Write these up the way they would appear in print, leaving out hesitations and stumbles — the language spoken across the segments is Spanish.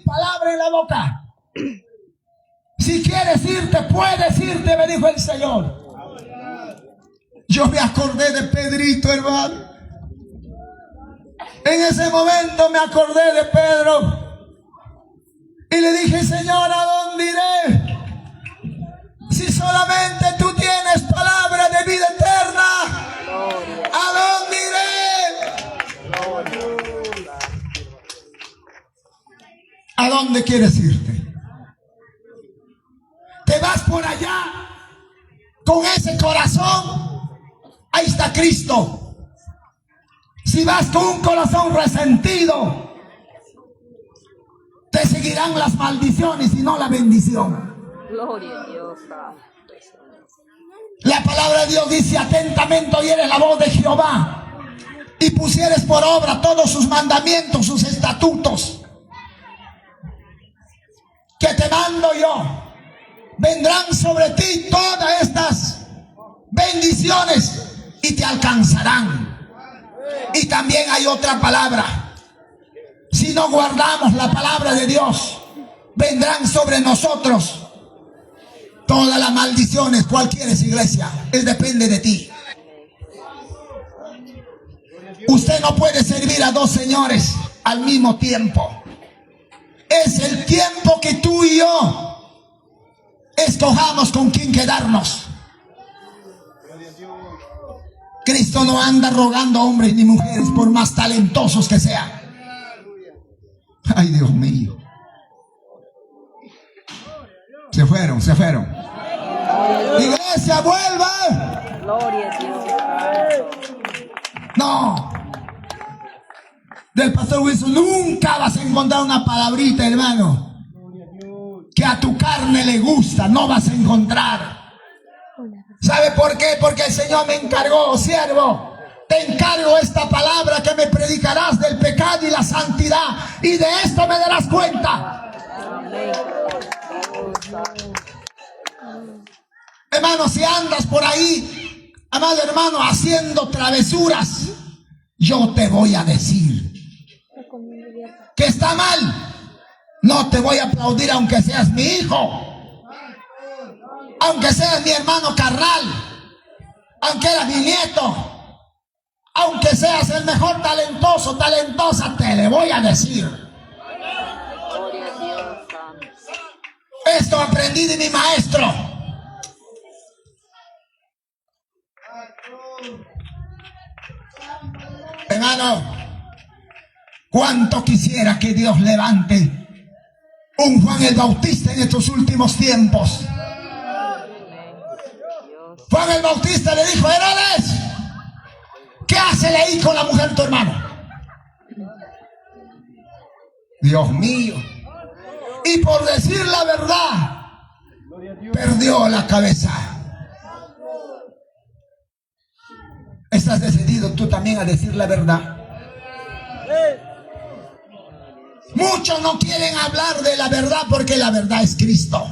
palabra en la boca. Si quieres irte, puedes irte, me dijo el Señor. Yo me acordé de Pedrito, hermano. En ese momento me acordé de Pedro. Y le dije, Señor, ¿a dónde iré? Si solamente tú tienes palabra de vida eterna, ¿a dónde iré? ¿A dónde quieres irte? ¿Te vas por allá con ese corazón? Ahí está Cristo. Si vas con un corazón resentido, te seguirán las maldiciones y no la bendición. Gloria a Dios. La palabra de Dios dice: atentamente oyeres la voz de Jehová y pusieres por obra todos sus mandamientos, sus estatutos que te mando yo. Vendrán sobre ti todas estas bendiciones y te alcanzarán. Y también hay otra palabra: si no guardamos la palabra de Dios, vendrán sobre nosotros todas las maldiciones. ¿Cuál quieres, iglesia? Depende de ti. Usted no puede servir a dos señores al mismo tiempo. Es el tiempo que tú y yo escojamos con quién quedarnos. Cristo no anda rogando a hombres ni mujeres, por más talentosos que sean. Ay, Dios mío. Se fueron. Iglesia, vuelva. Gloria a Dios. No. Del pastor Wilson nunca vas a encontrar una palabrita, hermano, que a tu carne le gusta. No vas a encontrar. ¿Sabe por qué? Porque el Señor me encargó: siervo, te encargo esta palabra que me predicarás del pecado y la santidad, y de esto me darás cuenta. Hermano, si andas por ahí, amado hermano, haciendo travesuras, yo te voy a decir que está mal. No te voy a aplaudir aunque seas mi hijo, aunque seas mi hermano carnal, aunque eras mi nieto, aunque seas el mejor talentosa, te le voy a decir. Esto aprendí de mi maestro. Hermano, cuánto quisiera que Dios levante un Juan el Bautista en estos últimos tiempos. Juan el Bautista le dijo: Herodes, ¿qué hace ahí con la mujer de tu hermano? Dios mío. Y por decir la verdad, perdió la cabeza. ¿Estás decidido tú también a decir la verdad? Muchos no quieren hablar de la verdad porque la verdad es Cristo.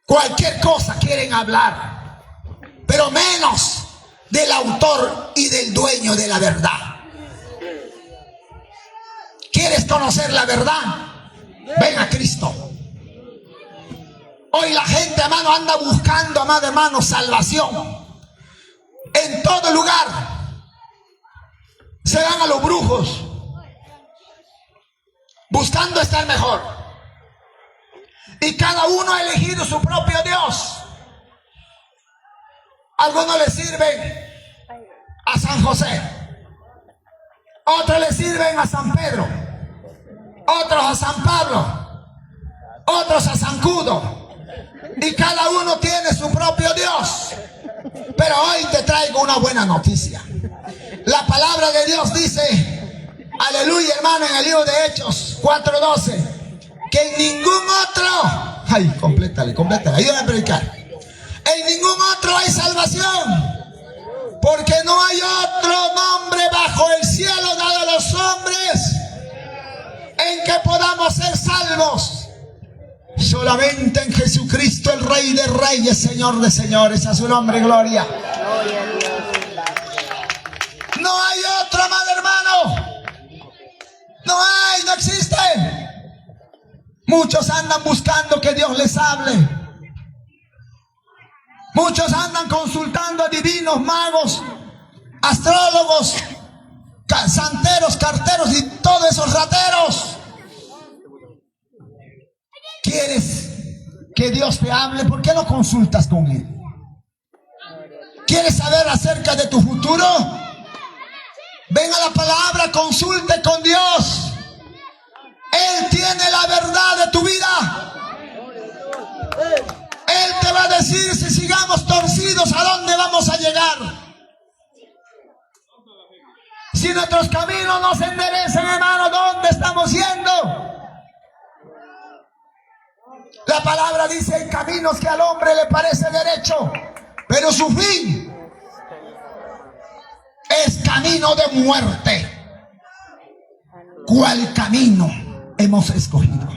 Cualquier cosa quieren hablar, pero menos del autor y del dueño de la verdad. ¿Quieres conocer la verdad? Ven a Cristo. Hoy la gente, hermano, anda buscando, amado hermano, salvación en todo lugar. Se van a los brujos buscando estar mejor, y cada uno ha elegido su propio Dios. Algunos le sirven a San José, otros le sirven a San Pedro, otros a San Pablo, otros a San Cudo, y cada uno tiene su propio Dios. Pero hoy te traigo una buena noticia. La palabra de Dios dice, aleluya, hermano, en el libro de Hechos 4:12, que en ningún otro, ay, complétale, ayúdame a predicar, en ningún otro hay salvación, porque no hay otro nombre bajo el cielo dado a los hombres en que podamos ser salvos. Solamente en Jesucristo, el Rey de Reyes, Señor de Señores. A su nombre, gloria. No hay otro, amado hermano. Muchos andan buscando que Dios les hable. Muchos andan consultando a divinos, magos, astrólogos, santeros, carteros y todos esos rateros. ¿Quieres que Dios te hable? ¿Por qué no consultas con Él? ¿Quieres saber acerca de tu futuro? Ven a la palabra, consulte con Dios. Él tiene la verdad de tu vida. Él te va a decir, si sigamos torcidos, ¿a dónde vamos a llegar? Si nuestros caminos no se enderecen, hermano, ¿dónde estamos yendo? La palabra dice: hay caminos que al hombre le parece derecho, pero su fin es camino de muerte. ¿Cuál camino hemos escogido?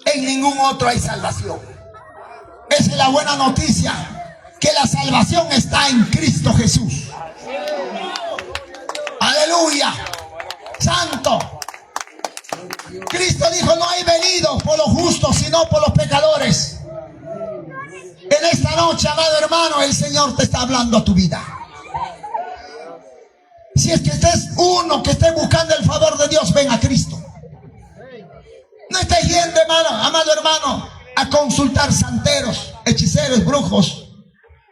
En ningún otro hay salvación. Esa es la buena noticia, que la salvación está en Cristo Jesús. Aleluya, santo. Cristo dijo: no he venido por los justos, sino por los pecadores. En esta noche, amado hermano, el Señor te está hablando a tu vida. Si es que estés uno que esté buscando el favor de Dios, ven a Cristo. No estés yendo, hermano, amado hermano, a consultar santeros, hechiceros, brujos.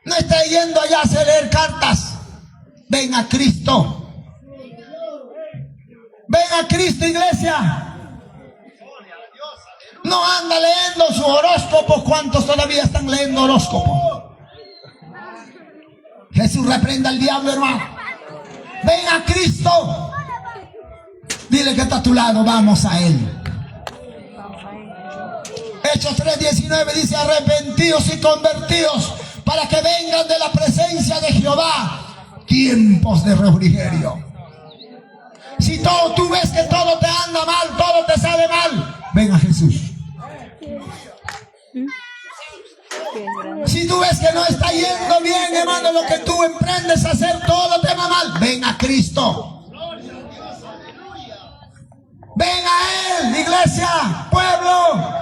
No estés yendo allá a leer cartas. Ven a Cristo. Ven a Cristo, iglesia. No anda leyendo su horóscopo. ¿Cuántos todavía están leyendo horóscopo? Jesús reprenda al diablo, hermano. Ven a Cristo. Dile que está a tu lado, vamos a Él. Hechos 3:19 dice: arrepentidos y convertidos, para que vengan de la presencia de Jehová tiempos de refrigerio. Si tú ves que todo te anda mal, todo te sale mal, ven a Jesús. Si tú ves que no está yendo bien, hermano, lo que tú emprendes a hacer, todo te va mal, ven a Cristo. Ven a Él, iglesia, pueblo.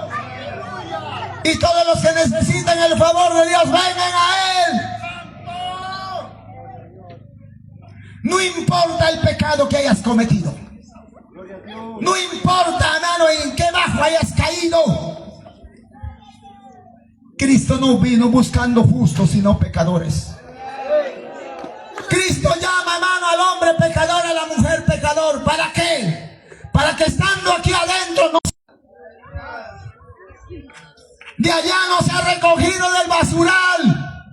Y todos los que necesitan el favor de Dios, vengan a Él. No importa el pecado que hayas cometido. No importa, hermano, en qué bajo hayas caído. Cristo no vino buscando justos, sino pecadores. Cristo llama, hermano, al hombre pecador, a la mujer pecador. ¿Para qué? Para que estando aquí adentro no... de allá no se ha recogido del basural,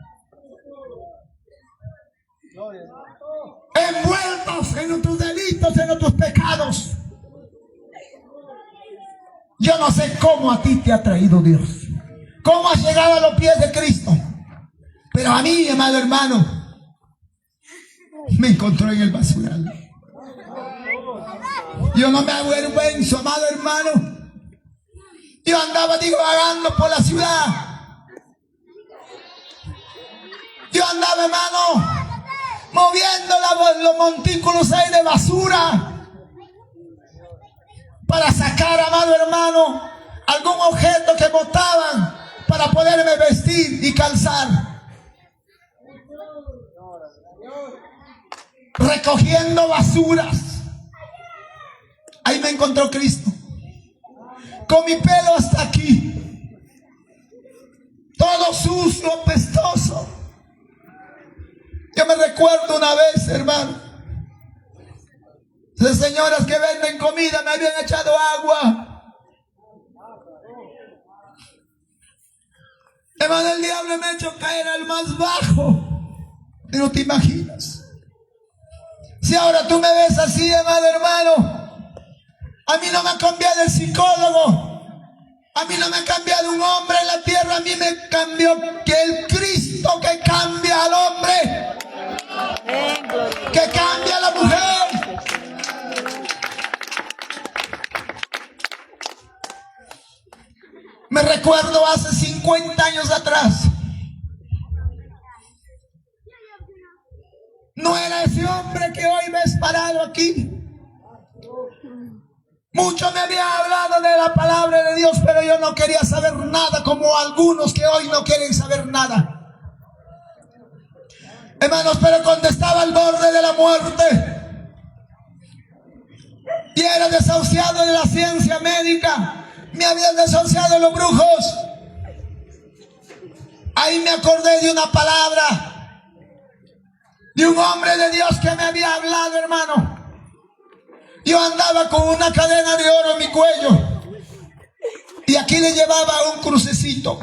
envueltos en nuestros delitos, en nuestros pecados. Yo no sé cómo a ti te ha traído Dios, cómo has llegado a los pies de Cristo, pero a mí, amado hermano, me encontró en el basural. Yo no me avergüenzo, amado hermano. Yo andaba divagando por la ciudad. Yo andaba, hermano, moviendo los montículos ahí de basura para sacar, amado hermano, algún objeto que botaban para poderme vestir y calzar. Recogiendo basuras. Ahí me encontró Cristo. Con mi pelo hasta aquí, todo sucio, apestoso. Yo me recuerdo una vez, hermano, las señoras que venden comida me habían echado agua. Hermano, el diablo me ha hecho caer al más bajo. Y no te imaginas. Si ahora tú me ves así, amado hermano, a mí no me ha cambiado el psicólogo, a mí no me ha cambiado un hombre en la tierra, a mí me cambió que el Cristo que cambia al hombre, que cambia a la mujer. Me recuerdo hace 50 años atrás, no era ese hombre que hoy ves parado aquí. Mucho me había hablado de la palabra de Dios, pero yo no quería saber nada, como algunos que hoy no quieren saber nada. Hermanos, pero cuando estaba al borde de la muerte y era desahuciado de la ciencia médica, me habían desahuciado los brujos, ahí me acordé de una palabra de un hombre de Dios que me había hablado, hermano. Yo andaba con una cadena de oro en mi cuello y aquí le llevaba un crucecito,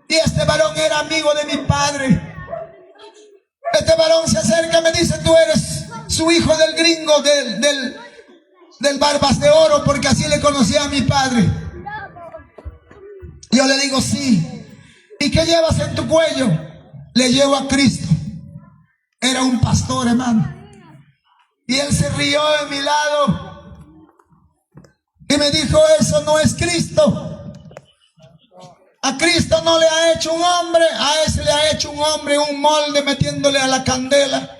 y este varón era amigo de mi padre. Este varón se acerca y me dice: tú eres su hijo del gringo, del Barbas de Oro, porque así le conocía a mi padre. Yo le digo: sí. ¿Y qué llevas en tu cuello? Le llevo a Cristo. Era un pastor, hermano. Y él se rió de mi lado y me dijo: eso no es Cristo. A Cristo no le ha hecho un hombre, a ese le ha hecho un hombre un molde metiéndole a la candela.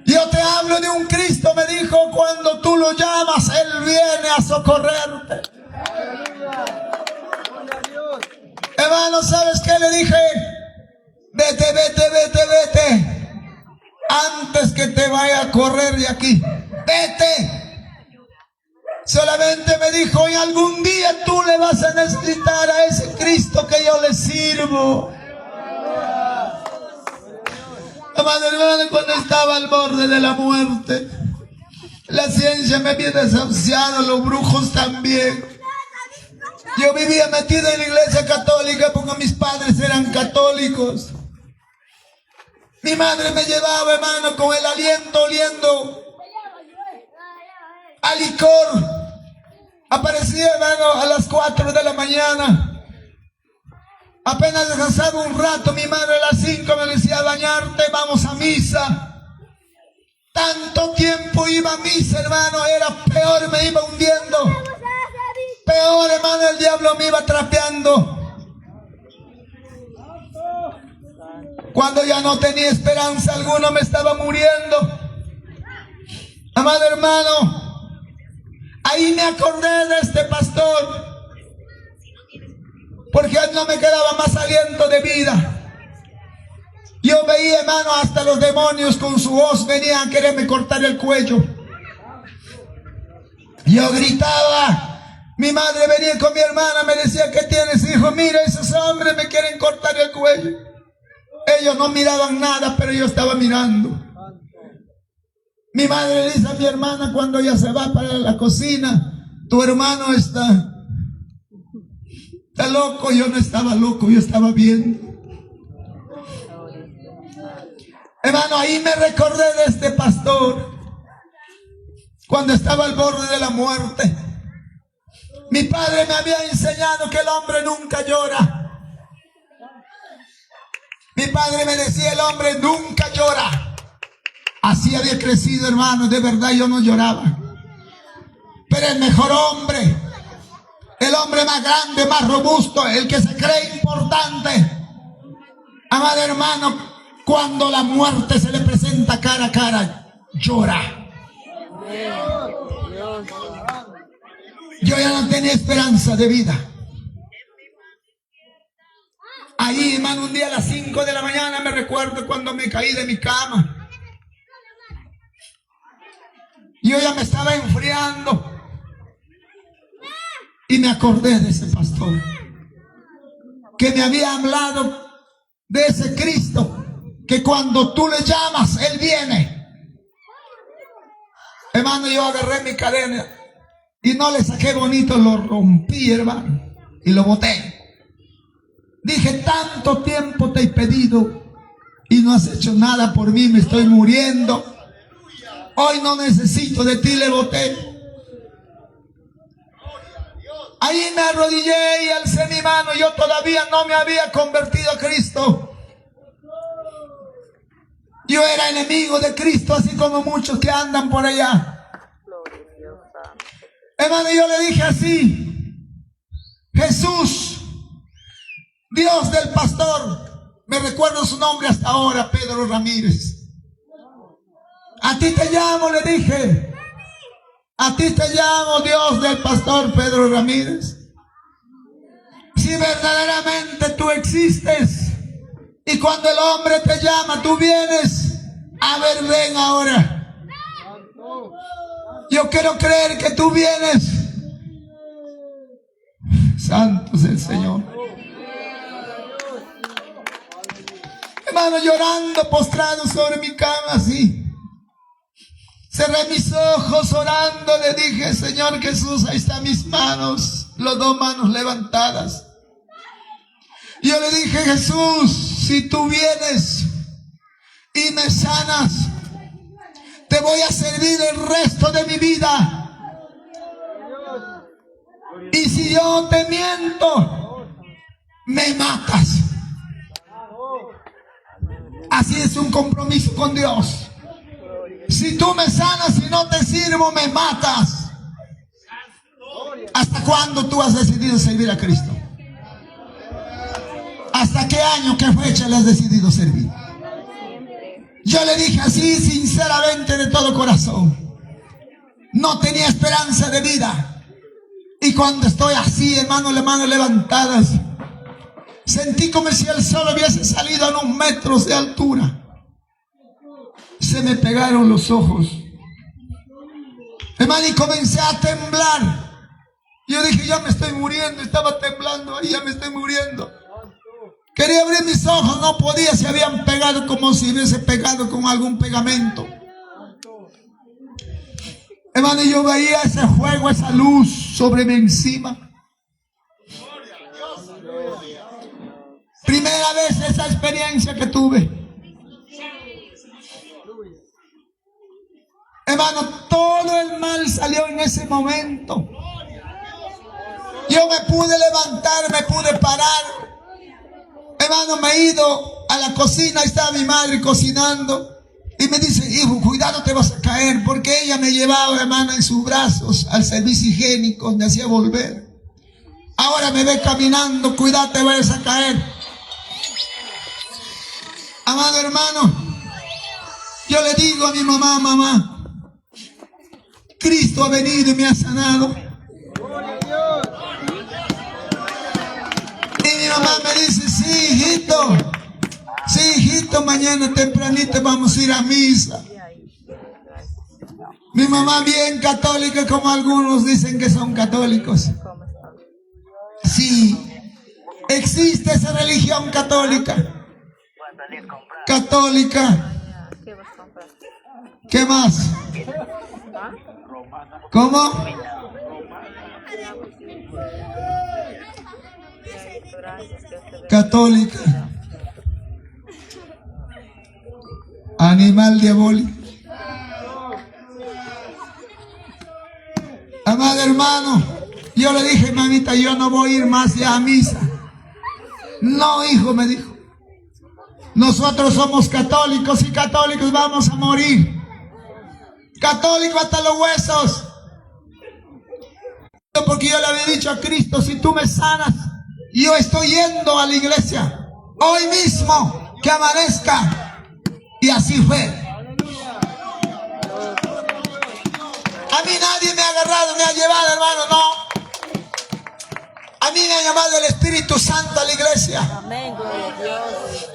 Yo te hablo de un Cristo, me dijo, cuando tú lo llamas, Él viene a socorrerte. Hermano, ¿sabes qué le dije? Vete, vete, vete, vete, antes que te vaya a correr de aquí. Vete. Solamente me dijo: y algún día tú le vas a necesitar a ese Cristo que yo le sirvo. Hermano, cuando estaba al borde de la muerte, la ciencia me había desahuciado, los brujos también. Yo vivía metido en la iglesia católica porque mis padres eran católicos. Mi madre me llevaba, hermano, con el aliento oliendo a licor. Aparecía, hermano, a las 4 de la mañana. Apenas descansaba un rato, mi madre a las 5 me decía: bañarte, vamos a misa. Tanto tiempo iba a misa, hermano, era peor, me iba hundiendo. Peor, hermano, el diablo me iba trapeando. Cuando ya no tenía esperanza alguna, me estaba muriendo. Amado hermano, ahí me acordé de este pastor, porque no me quedaba más aliento de vida. Yo veía, hermano, hasta los demonios con su voz venían a quererme cortar el cuello. Yo gritaba. Mi madre venía con mi hermana, me decía: ¿qué tienes, hijo? Mira, esos hombres me quieren cortar el cuello. Ellos no miraban nada, pero yo estaba mirando. Mi madre le dice a mi hermana cuando ella se va para la cocina: tu hermano está loco. Yo no estaba loco, yo estaba viendo. Hermano, ahí me recordé de este pastor cuando estaba al borde de la muerte. Mi padre me había enseñado que el hombre nunca llora. Mi padre me decía: el hombre nunca llora. Así había crecido, hermano. De verdad yo no lloraba. Pero el mejor hombre, el hombre más grande, más robusto, el que se cree importante, amado hermano, cuando la muerte se le presenta cara a cara, llora. Yo ya no tenía esperanza de vida. Ahí, hermano, un día a las 5 de la mañana me recuerdo cuando me caí de mi cama. Yo ya me estaba enfriando y me acordé de ese pastor que me había hablado de ese Cristo que cuando tú le llamas, Él viene. Hermano, yo agarré mi cadena y no le saqué bonito, lo rompí, hermano, y lo boté. Dije: tanto tiempo te he pedido y no has hecho nada por mí, me estoy muriendo. Hoy no necesito de ti, le boté. Ahí me arrodillé y alcé mi mano. Yo todavía no me había convertido a Cristo. Yo era enemigo de Cristo, así como muchos que andan por allá. Hermano, yo le dije así: Jesús, Dios del pastor, me recuerdo su nombre hasta ahora, Pedro Ramírez. A ti te llamo, le dije. A ti te llamo, Dios del pastor Pedro Ramírez. Si verdaderamente tú existes y cuando el hombre te llama, tú vienes. A ver, ven ahora. Yo quiero creer que tú vienes. Santo es el Señor. Hermano, llorando, postrado sobre mi cama así. Cerré mis ojos orando, le dije, Señor Jesús, ahí están mis manos, las dos manos levantadas. Yo le dije, Jesús, si tú vienes y me sanas, te voy a servir el resto de mi vida. Y si yo te miento, me matas. Así es un compromiso con Dios. Si tú me sanas y no te sirvo, me matas. ¿Hasta cuándo tú has decidido servir a Cristo? ¿Hasta qué año, qué fecha le has decidido servir? Yo le dije así sinceramente de todo corazón. No tenía esperanza de vida. Y cuando estoy así, hermano, las manos levantadas, sentí como si el sol hubiese salido a unos metros de altura. Se me pegaron los ojos, hermano, y comencé a temblar. Yo dije, ya me estoy muriendo. Estaba temblando ahí, ya me estoy muriendo. Quería abrir mis ojos, no podía. Se habían pegado como si hubiese pegado con algún pegamento. Hermano, yo veía ese fuego, esa luz sobre mí encima. Primera vez esa experiencia que tuve. Hermano, todo el mal salió en ese momento. Yo me pude levantar, me pude parar. Hermano, me he ido a la cocina, ahí estaba mi madre cocinando. Y me dice, hijo, cuidado, te vas a caer. Porque ella me llevaba, hermano, en sus brazos al servicio higiénico, me hacía volver. Ahora me ve caminando, cuidado, te vas a caer. Amado hermano, yo le digo a mi mamá, mamá, Cristo ha venido y me ha sanado. Y mi mamá me dice, sí, hijito, mañana tempranito vamos a ir a misa. Mi mamá bien católica, como algunos dicen que son católicos. Sí, existe esa religión católica. Católica. ¿Qué más? ¿Cómo? Católica. Animal diabólico. Amado hermano, yo le dije, mamita, yo no voy a ir más ya a misa. No, hijo, me dijo. Nosotros somos católicos y católicos vamos a morir. Católico hasta los huesos. Porque yo le había dicho a Cristo, si tú me sanas, yo estoy yendo a la iglesia hoy mismo, que amanezca. Y así fue. A mí nadie me ha agarrado, me ha llevado, hermano, no. A mí me ha llamado el Espíritu Santo a la iglesia. Amén, gloria a Dios.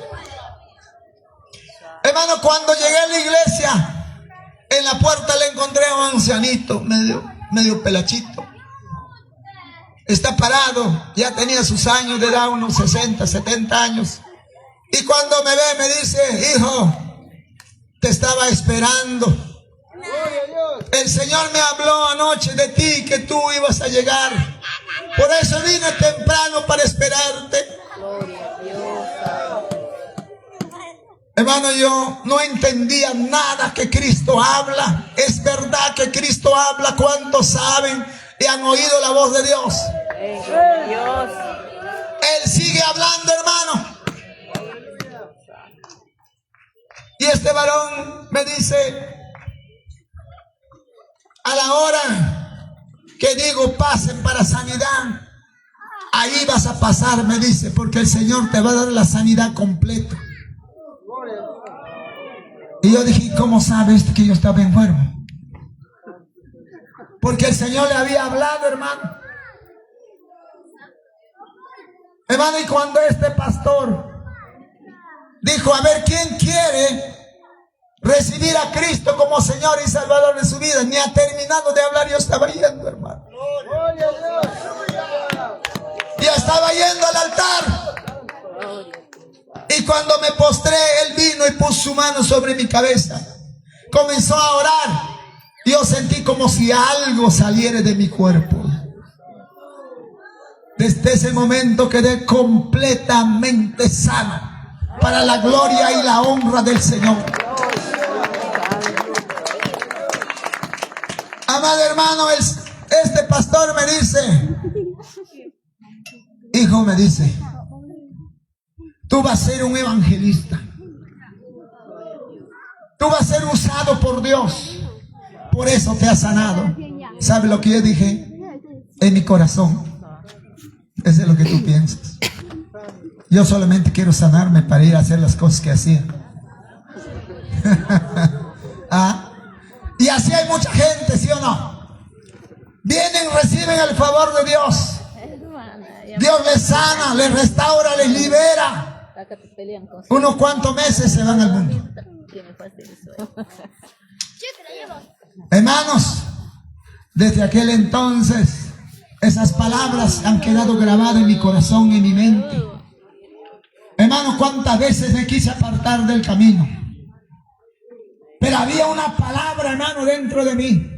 Hermano, cuando llegué a la iglesia, en la puerta le encontré a un ancianito, medio pelachito. Está parado, ya tenía sus años de edad, unos 60, 70 años. Y cuando me ve, me dice, hijo, te estaba esperando. El Señor me habló anoche de ti, que tú ibas a llegar. Por eso vine temprano para esperarte. Gloria a Dios. Hermano, yo no entendía nada que Cristo habla. Es verdad que Cristo habla. ¿Cuántos saben y han oído la voz de Dios? Amén, gloria a Dios. Él sigue hablando, hermano. Y este varón me dice, a la hora que digo pasen para sanidad, ahí vas a pasar, me dice, porque el Señor te va a dar la sanidad completa. Y yo dije, ¿cómo sabes que yo estaba enfermo? Porque el Señor le había hablado, hermano. Hermano, y cuando este pastor dijo, a ver, ¿quién quiere recibir a Cristo como Señor y Salvador de su vida? Ni ha terminado de hablar, yo estaba yendo, hermano. Ya estaba yendo al altar. Y cuando me postré, Él vino y puso su mano sobre mi cabeza. Comenzó a orar. Yo sentí como si algo saliera de mi cuerpo. Desde ese momento quedé completamente sano, para la gloria y la honra del Señor. Amado hermano, este pastor me dice, hijo, me dice, tú vas a ser un evangelista. Tú vas a ser usado por Dios. Por eso te ha sanado. ¿Sabe lo que yo dije? En mi corazón. Eso es lo que tú piensas. Yo solamente quiero sanarme para ir a hacer las cosas que hacía. ¿Ah? Y así hay mucha gente, ¿sí o no? Vienen, reciben el favor de Dios. Dios les sana, les restaura, les libera. Unos cuantos meses se van al mundo. Hermanos, desde aquel entonces esas palabras han quedado grabadas en mi corazón y en mi mente. Hermano, cuántas veces me quise apartar del camino, pero había una palabra, hermano, dentro de mí.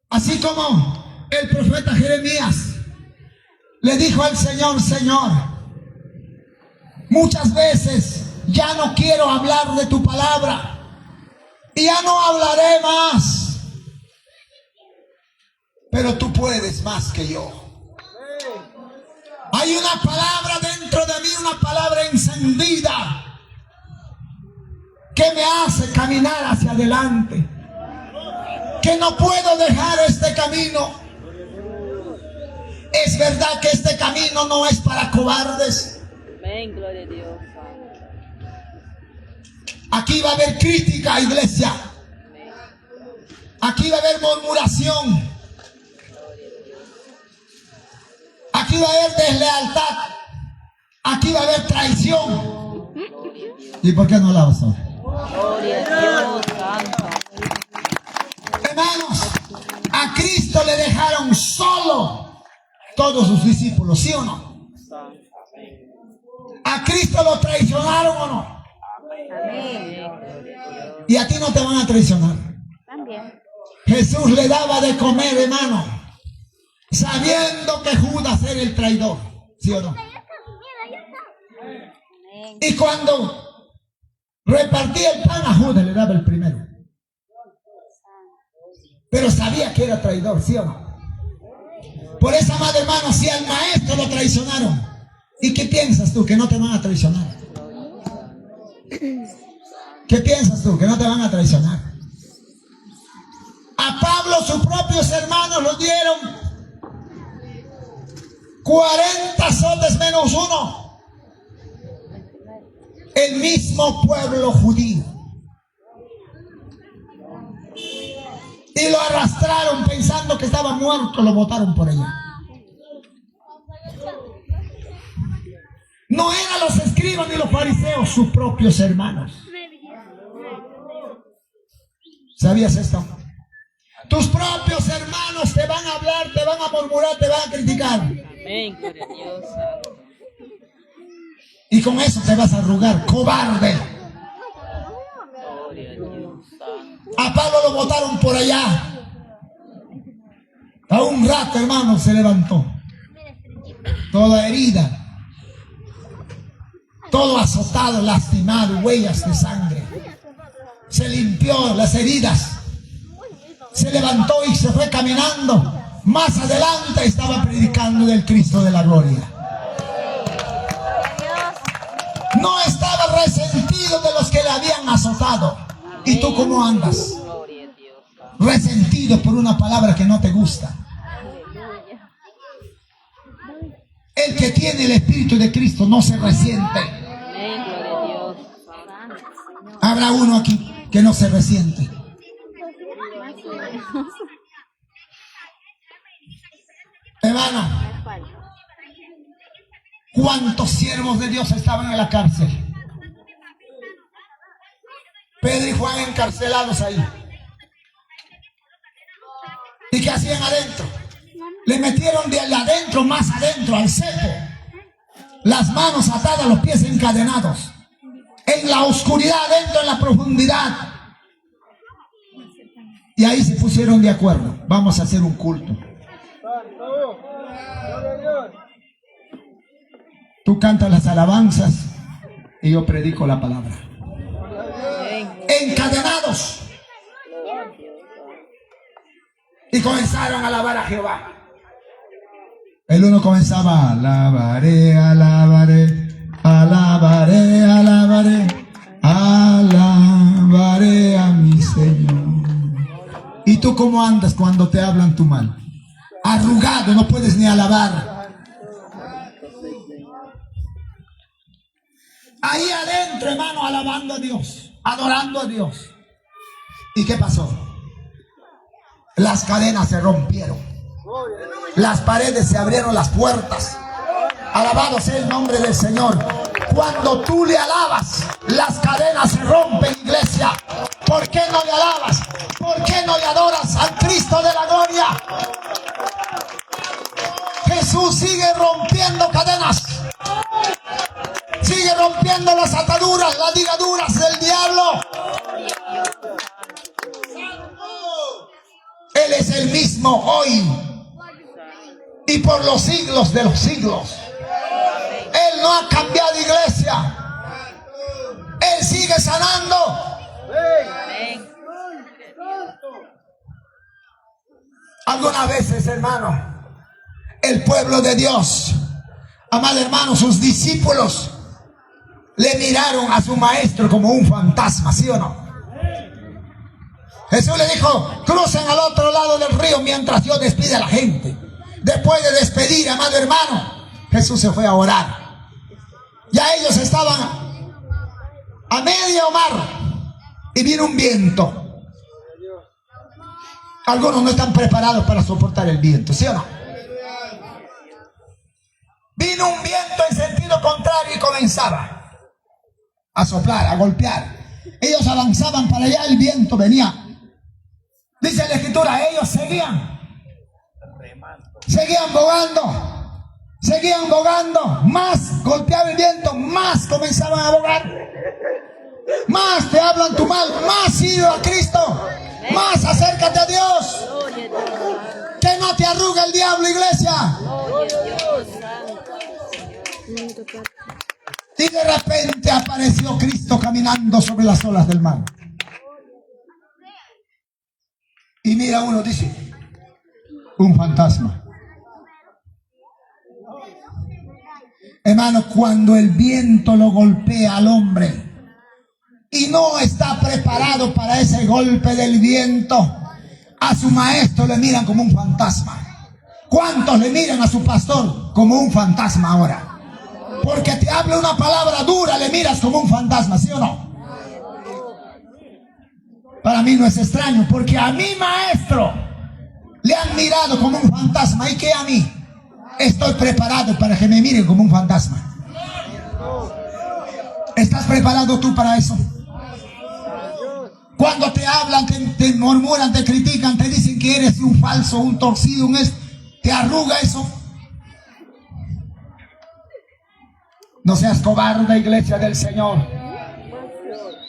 Así como el profeta Jeremías le dijo al Señor, Señor, muchas veces ya no quiero hablar de tu palabra y ya no hablaré más, pero tú puedes más que yo. Hay una palabra dentro de mí, una palabra encendida que me hace caminar hacia adelante, que no puedo dejar este camino. Es verdad que este camino no es para cobardes. Amén, gloria a Dios. Aquí va a haber crítica, iglesia. Aquí va a haber murmuración. Aquí va a haber deslealtad. Aquí va a haber traición. ¿Y por qué no la vas a ver? Gloria a Dios, santo. Hermanos, a Cristo le dejaron solo todos sus discípulos, ¿sí o no? ¿A Cristo lo traicionaron o no? Amén. Y a ti no te van a traicionar. También. Jesús le daba de comer, hermano, sabiendo que Judas era el traidor, ¿sí o no? Y cuando repartía el pan, a Judas le daba el primero. Pero sabía que era traidor, ¿sí o no? Por eso, amado hermano, si al maestro lo traicionaron, ¿y qué piensas tú? Que no te van a traicionar. ¿Qué piensas tú? Que no te van a traicionar. A Pablo sus propios hermanos lo dieron 40 azotes menos uno. El mismo pueblo judío. Y lo arrastraron pensando que estaba muerto, lo botaron por allá. No eran los escribas ni los fariseos, sus propios hermanos. ¿Sabías esto? Tus propios hermanos te van a hablar, te van a murmurar, te van a criticar. Amén, gloria a Dios, santo. Y con eso te vas a arrugar, cobarde. Gloria a Dios, santo. A Pablo lo botaron por allá. A un rato, hermano, se levantó. Toda herida. Todo azotado, lastimado, huellas de sangre. Se limpió las heridas. Se levantó y se fue caminando. Más adelante estaba predicando del Cristo de la gloria. No estaba resentido de los que le habían azotado. ¿Y tú cómo andas? Gloria a Dios, santo. Resentido por una palabra que no te gusta. El que tiene el Espíritu de Cristo no se resiente. Amén, gloria a Dios, santo. Habrá uno aquí que no se resiente. Hermano, ¿cuántos siervos de Dios estaban en la cárcel? Pedro y Juan encarcelados ahí. ¿Y qué hacían adentro? Le metieron de adentro, más adentro, al cepo. Las manos atadas, los pies encadenados. En la oscuridad, adentro, en la profundidad. Y ahí se pusieron de acuerdo. Vamos a hacer un culto. Tú cantas las alabanzas y yo predico la palabra. Encadenados. Y comenzaron a alabar a Jehová. El uno comenzaba: alabaré, alabaré, alabaré, alabaré, alabaré a mi Señor. ¿Y tú cómo andas cuando te hablan tu mal? Arrugado, no puedes ni alabar. Ahí adentro, hermano, alabando a Dios, adorando a Dios. ¿Y qué pasó? Las cadenas se rompieron. Las paredes se abrieron, las puertas. Alabado sea el nombre del Señor. Cuando tú le alabas, las cadenas se rompen, iglesia. ¿Por qué no le alabas? ¿Por qué no le adoras al Cristo de la gloria? Jesús sigue rompiendo cadenas. Sigue rompiendo las ataduras, las ligaduras del diablo. Él es el mismo hoy y por los siglos de los siglos. Él no ha cambiado, iglesia. Él sigue sanando. Algunas veces, hermano, el pueblo de Dios, amado hermano, sus discípulos le miraron a su maestro como un fantasma, ¿sí o no? Jesús le dijo: crucen al otro lado del río mientras yo despide a la gente. Después de despedir, amado hermano, Jesús se fue a orar. Ya ellos estaban a medio mar y vino un viento. Algunos no están preparados para soportar el viento, ¿sí o no? Vino un viento en sentido contrario y comenzaba a soplar, a golpear. Ellos avanzaban para allá, el viento venía. Dice la Escritura, ellos seguían bogando, más golpeaba el viento, más comenzaban a bogar. Más te hablan tu mal, más sigue a Cristo, más acércate a Dios. Que no te arrugue el diablo, iglesia. Y de repente apareció Cristo caminando sobre las olas del mar. Y mira, uno dice: un fantasma. Hermano, cuando el viento lo golpea al hombre y no está preparado para ese golpe del viento, a su maestro le miran como un fantasma. ¿Cuántos le miran a su pastor como un fantasma ahora? Porque te habla una palabra dura, le miras como un fantasma, ¿sí o no? Para mí no es extraño, porque a mi maestro le han mirado como un fantasma. ¿Y qué a mí? Estoy preparado para que me miren como un fantasma. ¿Estás preparado tú para eso? Cuando te hablan, te murmuran, te critican, te dicen que eres un falso, un torcido, ¿te arruga eso? No seas cobarde, iglesia del Señor.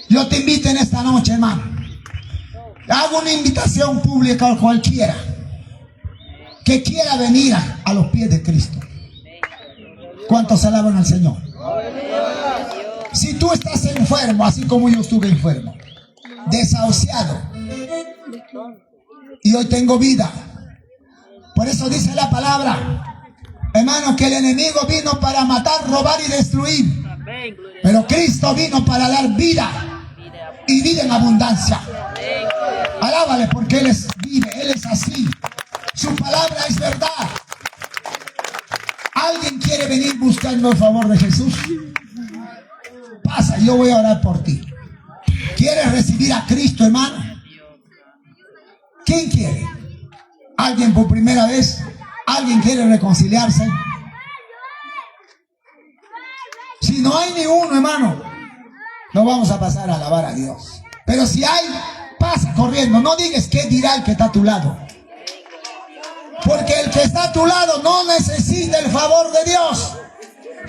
Yo te invito en esta noche, hermano. Hago una invitación pública a cualquiera que quiera venir a los pies de Cristo. ¿Cuántos alaban al Señor? Si tú estás enfermo, así como yo estuve enfermo, desahuciado, y hoy tengo vida, por eso dice la palabra, hermano, que el enemigo vino para matar, robar y destruir, pero Cristo vino para dar vida y vida en abundancia. Alábale, porque Él vive, Él es así. Su palabra es verdad. ¿Alguien quiere venir buscando el favor de Jesús? Pasa, yo voy a orar por ti. recibir a Cristo, hermano? ¿Quién quiere? ¿Alguien por primera vez? ¿Alguien quiere reconciliarse? Si no hay ni uno, hermano, no vamos a pasar a alabar a Dios. Pero si hay, pasa corriendo. No digas qué dirá el que está a tu lado. Porque el que está a tu lado no necesita el favor de Dios.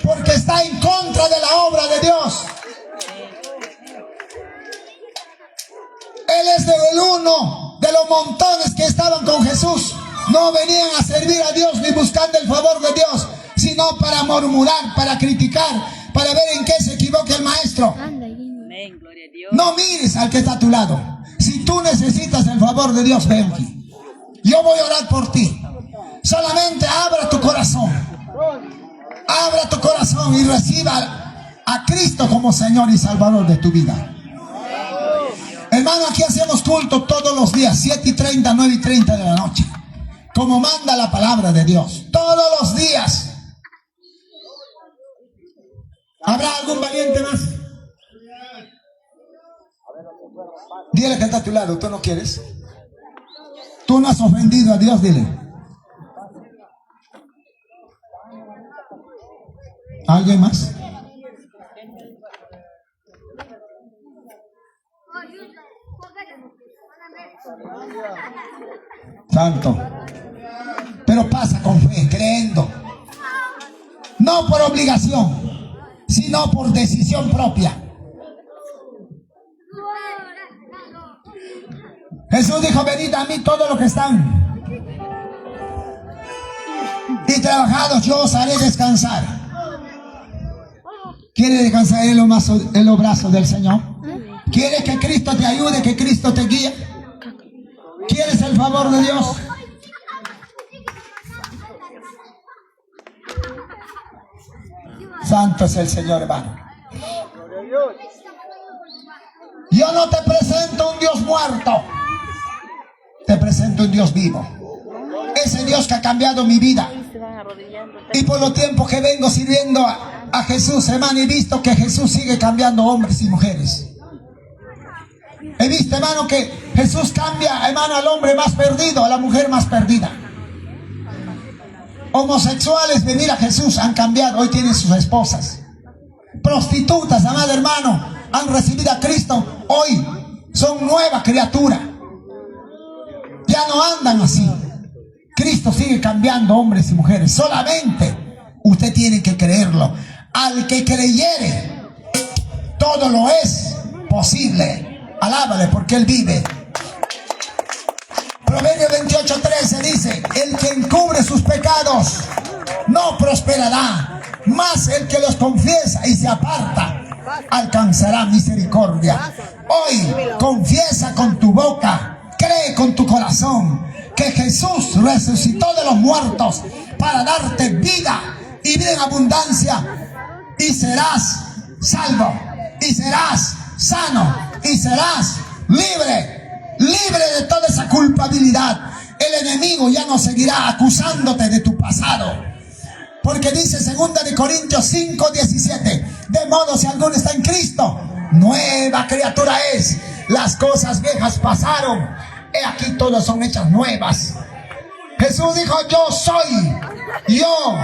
Porque está en contra de la obra de Dios. Él es el uno de los montones que estaban con Jesús. No venían a servir a Dios ni buscando el favor de Dios, sino para murmurar, para criticar, para ver en qué se equivoca el maestro. Amén, gloria a Dios. No mires al que está a tu lado. Si tú necesitas el favor de Dios, ven aquí. Yo voy a orar por ti. Solamente abra tu corazón. Abra tu corazón y reciba a Cristo como Señor y Salvador de tu vida. Hermano, aquí hacemos culto todos los días, 7:30, 9:30 de la noche. Como manda la palabra de Dios. Todos los días. ¿Habrá algún valiente más? Dile que está a tu lado, ¿tú no quieres? Tú no has ofendido a Dios, dile. ¿Alguien más? Santo. Pero pasa con fe, creyendo. No por obligación, sino por decisión propia. Jesús dijo: venid a mí todos los que están y trabajados, yo os haré descansar. ¿Quieres descansar en los brazos del Señor? ¿Quieres que Cristo te ayude, que Cristo te guíe? ¿Quieres el favor de Dios? Santo es el Señor, hermano. Yo no te presento un Dios muerto, te presento un Dios vivo. Ese Dios que ha cambiado mi vida. Y por los tiempos que vengo sirviendo a Jesús, hermano, he visto que Jesús sigue cambiando hombres y mujeres. He visto, hermano, que Jesús cambia, hermano, al hombre más perdido, a la mujer más perdida. Homosexuales, venir a Jesús, han cambiado, hoy tienen sus esposas. Prostitutas, amado hermano, han recibido a Cristo, hoy son nueva criatura. Ya no andan así. Cristo sigue cambiando hombres y mujeres. Solamente usted tiene que creerlo. Al que creyere, todo lo es posible. Alábale porque Él vive. Proverbios 28:13 dice: el que encubre sus pecados no prosperará, mas el que los confiesa y se aparta alcanzará misericordia. Hoy confiesa con tu boca, cree con tu corazón que Jesús resucitó de los muertos para darte vida y vida en abundancia, y serás salvo, y serás sano, y serás libre, libre de toda esa culpabilidad. El enemigo ya no seguirá acusándote de tu pasado, porque dice 2 Corintios 5:17: de modo, si alguno está en Cristo, nueva criatura es. Las cosas viejas pasaron, he aquí todas son hechas nuevas. Jesús dijo: yo soy yo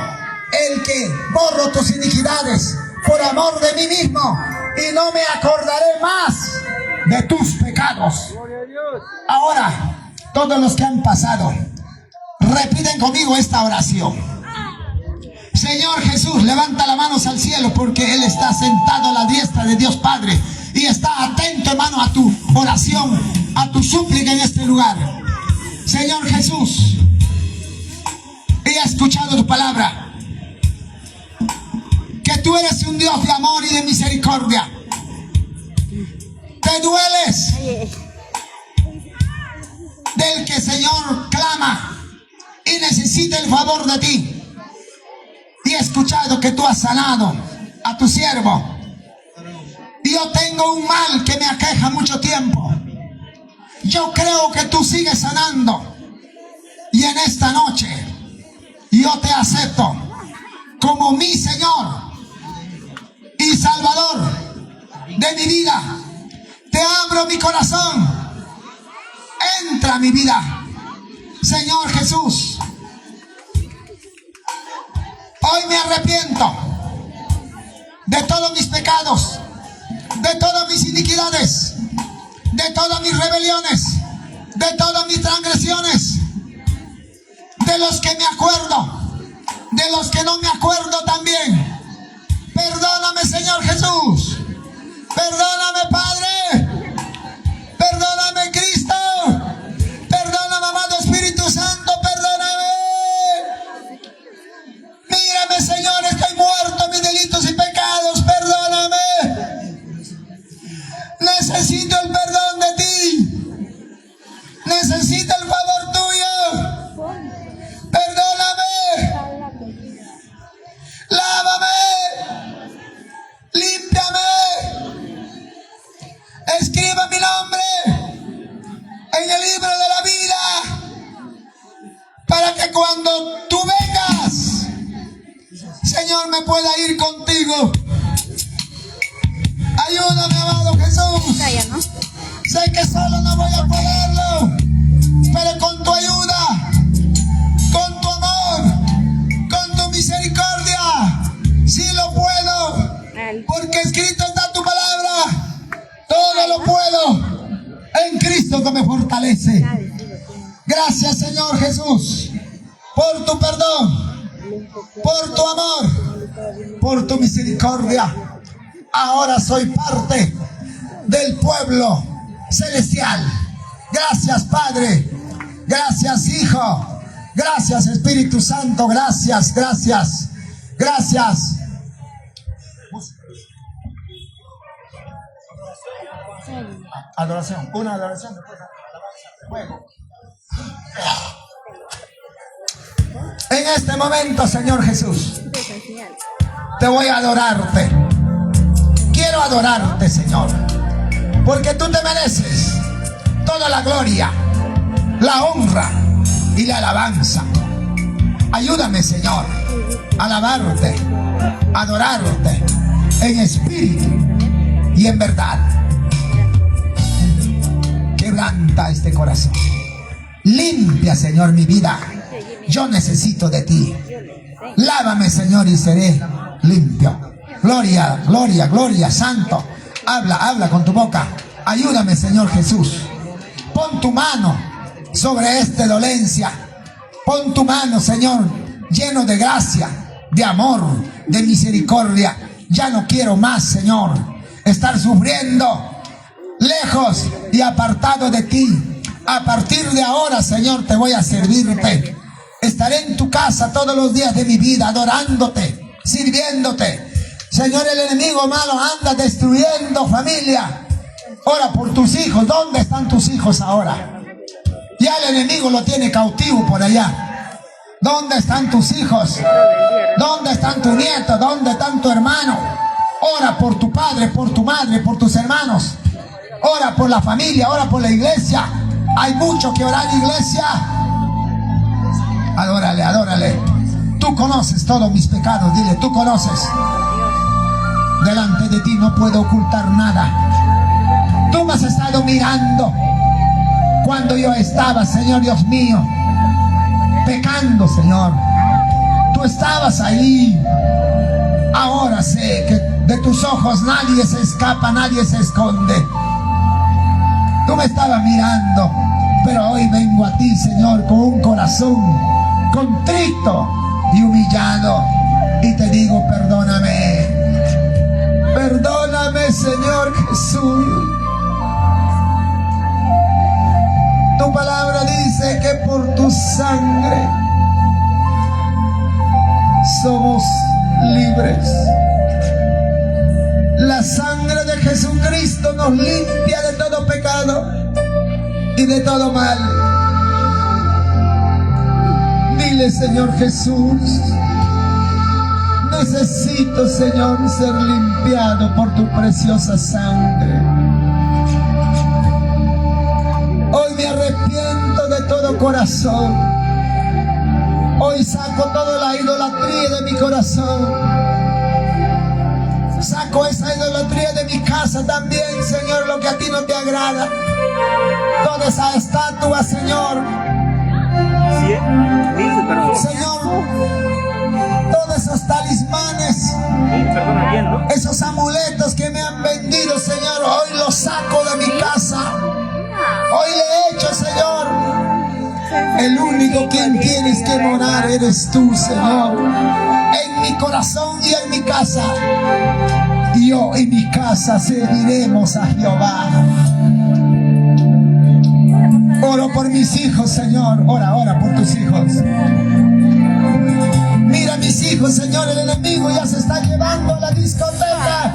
el que borro tus iniquidades por amor de mí mismo, y no me acordaré más de tus pecados. Ahora, todos los que han pasado, repiten conmigo esta oración. Señor Jesús, levanta las manos al cielo, porque Él está sentado a la diestra de Dios Padre y está atento, hermano, a tu oración, a tu súplica en este lugar. Señor Jesús, he escuchado tu palabra, que tú eres un Dios de amor y de misericordia. Te dueles del que, Señor, clama y necesita el favor de ti. Y he escuchado que tú has sanado a tu siervo. Y yo tengo un mal que me aqueja mucho tiempo. Yo creo que tú sigues sanando. Y en esta noche yo te acepto como mi Señor y Salvador de mi vida. Te Te abro mi corazón. Entra a mi vida, Señor Jesús. Hoy me arrepiento de todos mis pecados, de todas mis iniquidades, de todas mis rebeliones, de todas mis transgresiones, de los que me acuerdo, de los que no me acuerdo también. Perdóname, Señor Jesús. Perdóname, Padre. Perdóname, Cristo. Perdóname, amado Espíritu Santo. Perdóname. Mírame, Señor, estoy muerto en mis delitos y pecados. Perdóname. Necesito el perdón de ti. Necesito el favor tuyo. Perdóname. Lávame. Límpiame. Escriba mi nombre en el libro de la vida, para que cuando tú vengas, Señor, me pueda ir contigo. Ayúdame, amado Jesús. Sé que solo no voy a poderlo, pero con tu ayuda, con tu amor, con tu misericordia, sí lo puedo, porque escrito está tu palabra. Todo lo puedo en Cristo que me fortalece. Gracias, Señor Jesús, por tu perdón, por tu amor, por tu misericordia. Ahora soy parte del pueblo celestial. Gracias, Padre. Gracias, Hijo. Gracias, Espíritu Santo. Gracias, gracias, gracias. Adoración, una adoración, después alabanza, fuego. En este momento, Señor Jesús, te voy a adorarte. Quiero adorarte, Señor, porque tú te mereces toda la gloria, la honra y la alabanza. Ayúdame, Señor, a alabarte, a adorarte en espíritu y en verdad. Quebranta este corazón. Limpia, Señor, mi vida. Yo necesito de ti. Lávame, Señor, y seré limpio. Gloria, gloria, gloria, santo. Habla con tu boca. Ayúdame, Señor Jesús. Pon tu mano sobre esta dolencia. Pon tu mano, Señor, lleno de gracia, de amor, de misericordia. Ya no quiero más, Señor, estar sufriendo lejos y apartado de ti. A partir de ahora, Señor, te voy a servirte. Estaré en tu casa todos los días de mi vida, adorándote, sirviéndote. Señor, el enemigo malo anda destruyendo familia. Ora por tus hijos. ¿Dónde están tus hijos ahora? Ya el enemigo lo tiene cautivo por allá. ¿Dónde están tus hijos? ¿Dónde están tus nietos? ¿Dónde están tu hermano? Ora por tu padre, por tu madre, por tus hermanos. Ora por la familia, ora por la iglesia. Hay mucho que orar, iglesia. Adórale, adórale. Tú conoces todos mis pecados. Dile, tú conoces. Delante de ti no puedo ocultar nada. Tú me has estado mirando cuando yo estaba, Señor Dios mío, pecando, Señor. Tú estabas ahí. Ahora sé que de tus ojos nadie se escapa, nadie se esconde. Tú me estabas mirando, pero hoy vengo a ti, Señor, con un corazón contrito y humillado, y te digo, perdóname. Perdóname, Señor Jesús. Tu palabra dice que por tu sangre somos libres. La sangre de Jesucristo nos limpia de todo pecado y de todo mal. Dile, Señor Jesús, necesito, Señor, ser limpiado por tu preciosa sangre. Hoy me arrepiento de todo corazón. Hoy saco toda la idolatría de mi corazón. Saco esa idolatría de mi casa también, Señor, lo que a ti no te derribada. Toda esa estatua, Señor. 100.000 personas. Señor, todos esos talismanes, 1.000 personas viendo. esos amuletos que me han vendido, Señor, hoy los saco de mi casa. Hoy le he hecho, Señor. El único quien tienes que morar eres tú, Señor. En mi corazón y en mi casa. Yo y mi casa serviremos a Jehová. Oro por mis hijos, Señor. Ora por tus hijos. Mira mis hijos, Señor, el enemigo ya se está llevando a la discoteca.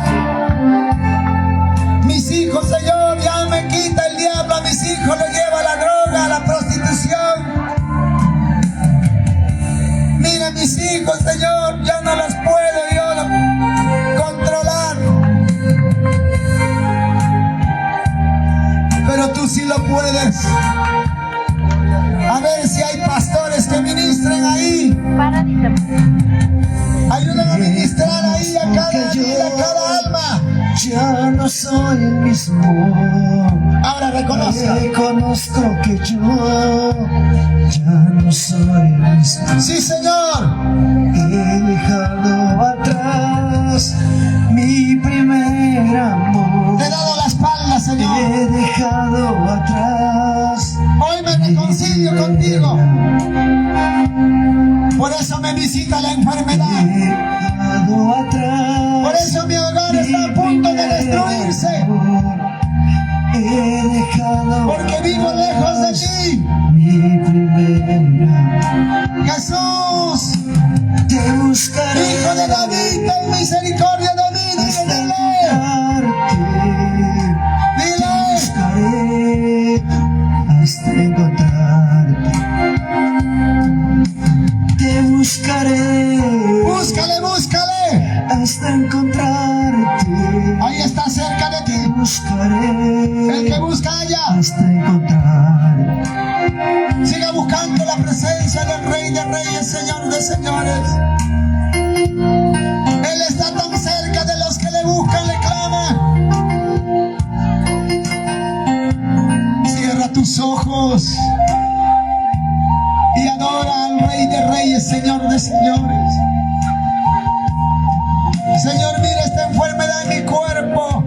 Mis hijos, Señor, ya me quita el diablo. A mis hijos le lleva la droga, a la prostitución. Mira mis hijos, Señor, ya no los puedo yo controlar. Pero tú sí lo puedes. A ver si hay pastores que ministren ahí. Ayúdame a ministrar ahí a cada vida, a cada alma. Ya no soy el mismo. Ahora reconozca. Reconozco que yo ya no soy el mismo. Sí, Señor. He dejado atrás mi primer amor. Te he dado la espalda, Señor. He dejado atrás. Hoy me reconcilio contigo. Por eso me visita la enfermedad. He dejado atrás. Por eso mi hogar está a punto de destruirse. He dejado Porque vivo lejos de ti. mi primer amor. Jesús, Te buscaré. Hijo de David, ten misericordia de mí. Dile, dile. Hasta encontrarte. Te buscaré. Búscale, búscale. Hasta encontrarte. Ahí está cerca de Te ti. buscaré. El que busca allá. Hasta encontrarte. Siga buscando la presencia del Rey de Reyes, Señor de Señores. Él está tan cerca de los que le buscan, le claman. Cierra tus ojos y adora al Rey de Reyes, Señor de Señores. Señor, mira esta enfermedad en mi cuerpo.